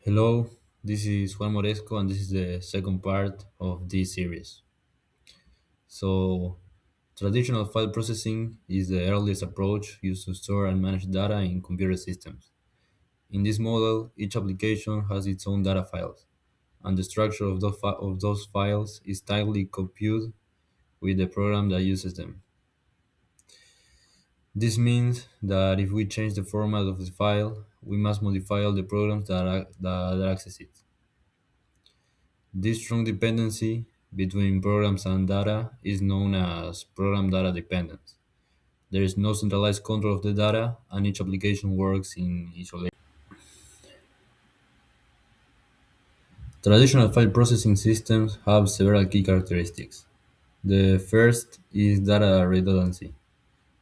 Hello, this is Juan Moresco, and this is the second part of this series. So, traditional file processing is the earliest approach used to store and manage data in computer systems. In this model, each application has its own data files, and the structure of those files is tightly copied with the program that uses them. This means that if we change the format of the file, we must modify all the programs that access it. This strong dependency between programs and data is known as program data dependence. There is no centralized control of the data, and each application works in isolation. Traditional file processing systems have several key characteristics. The first is data redundancy,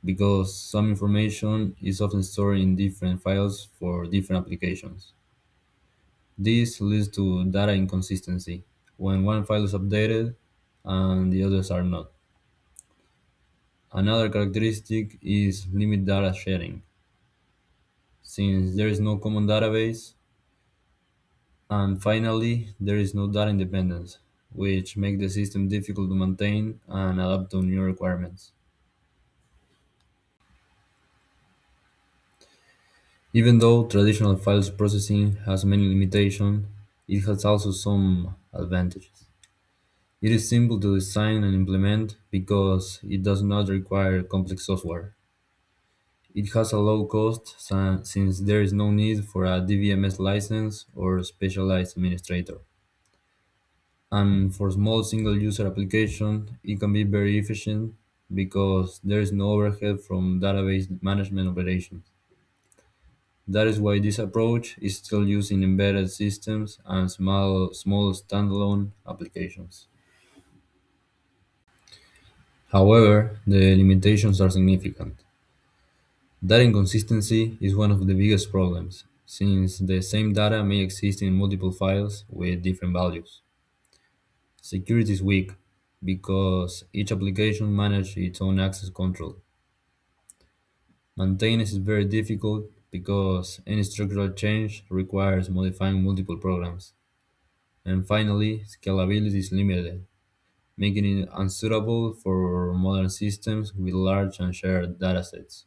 because some information is often stored in different files for different applications. This leads to data inconsistency when one file is updated and the others are not. Another characteristic is limit data sharing, since there is no common database. And finally, there is no data independence, which makes the system difficult to maintain and adapt to new requirements. Even though traditional files processing has many limitations, it has also some advantages. It is simple to design and implement because it does not require complex software. It has a low cost since there is no need for a DVMS license or specialized administrator. And for small single user application, it can be very efficient because there is no overhead from database management operations. That is why this approach is still used in embedded systems and small standalone applications. However, the limitations are significant. Data inconsistency is one of the biggest problems, since the same data may exist in multiple files with different values. Security is weak because each application manages its own access control. Maintenance is very difficult because any structural change requires modifying multiple programs. And finally, scalability is limited, making it unsuitable for modern systems with large and shared datasets.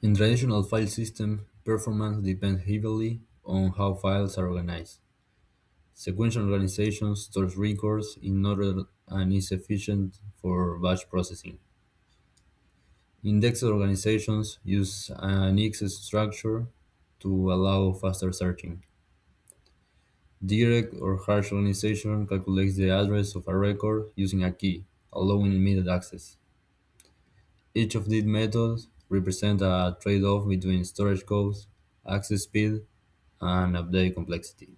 In traditional file system, performance depends heavily on how files are organized. Sequential organization stores records in order and is efficient for batch processing. Indexed organizations use an index structure to allow faster searching. Direct or hash organization calculates the address of a record using a key, allowing immediate access. Each of these methods represents a trade-off between storage cost, access speed, and update complexity.